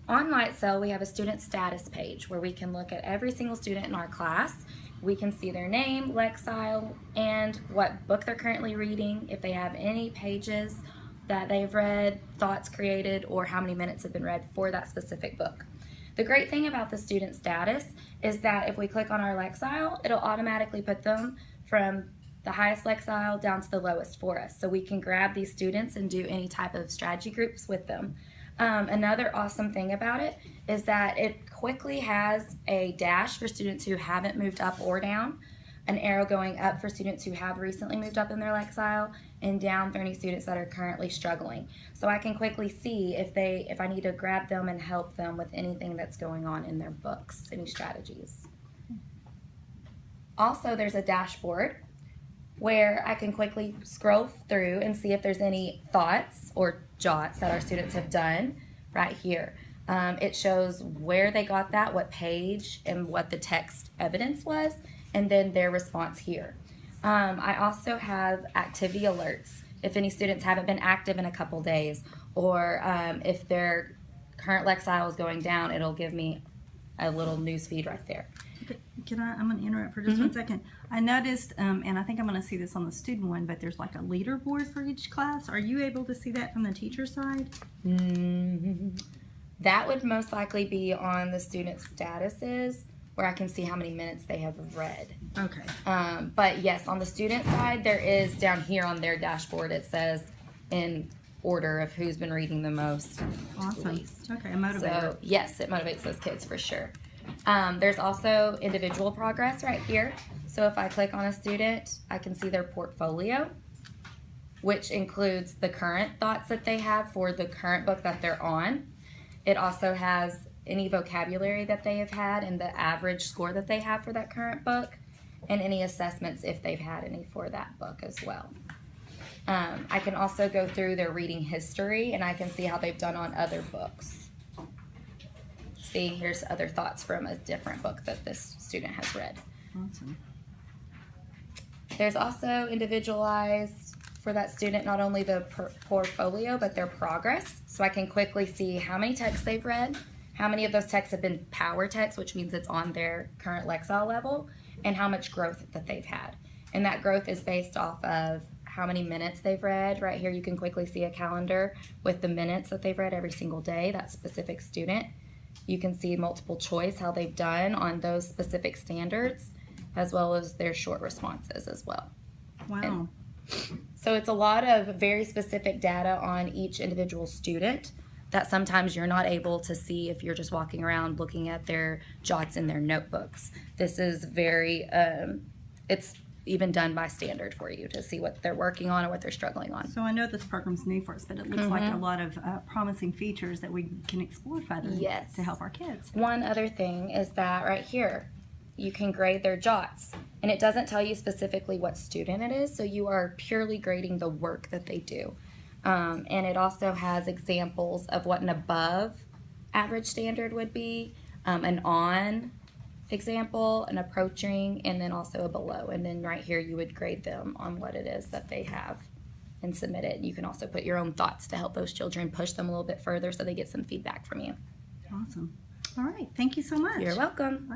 On LightSail, we have a student status page where we can look at every single student in our class. We can see their name, LightSail, and what book they're currently reading, if they have any pages that they've read, thoughts created, or how many minutes have been read for that specific book. The great thing about the student status is that if we click on our LightSail, it'll automatically put them from the highest LightSail down to the lowest for us. So we can grab these students and do any type of strategy groups with them. Another awesome thing about it is that it quickly has a dash for students who haven't moved up or down, an arrow going up for students who have recently moved up in their LightSail, and down for any students that are currently struggling. So I can quickly see if I need to grab them and help them with anything that's going on in their books, any strategies. Also, there's a dashboard where I can quickly scroll through and see if there's any thoughts or jots that our students have done right here. It shows where they got that, what page, and what the text evidence was, and then their response here. I also have activity alerts if any students haven't been active in a couple days, or if their current LightSail is going down, it'll give me a little news feed right there. I'm going to interrupt for just 1 second. I noticed, and I think I'm going to see this on the student one, but there's like a leaderboard for each class. Are you able to see that from the teacher side? That would most likely be on the student statuses, where I can see how many minutes they have read. Okay. But yes, on the student side, there is down here on their dashboard, it says in order of who's been reading the most. Awesome. Least. Okay, a motivator. So yes, it motivates those kids for sure. There's also individual progress right here. So if I click on a student, I can see their portfolio, which includes the current thoughts that they have for the current book that they're on. It also has any vocabulary that they have had and the average score that they have for that current book, and any assessments if they've had any for that book as well. I can also go through their reading history, and I can see how they've done on other books. See, here's other thoughts from a different book that this student has read. Awesome. There's also individualized for that student, not only the portfolio, but their progress. So I can quickly see how many texts they've read, how many of those texts have been power texts, which means it's on their current LightSail level, and how much growth that they've had. And that growth is based off of how many minutes they've read. Right here you can quickly see a calendar with the minutes that they've read every single day, that specific student. You can see multiple choice, how they've done on those specific standards, as well as their short responses as well. Wow. And so it's a lot of very specific data on each individual student that sometimes you're not able to see if you're just walking around looking at their jots in their notebooks. This is very, it's even done by standard for you to see what they're working on or what they're struggling on. So I know this program's new for us, but it looks like a lot of promising features that we can explore further to help our kids. One other thing is that right here, you can grade their jots, and it doesn't tell you specifically what student it is, so you are purely grading the work that they do. And it also has examples of what an above average standard would be, an on example, an approaching, and then also a below. And then right here you would grade them on what it is that they have and submit it. You can also put your own thoughts to help those children, push them a little bit further so they get some feedback from you. Awesome. All right. Thank you so much. You're welcome.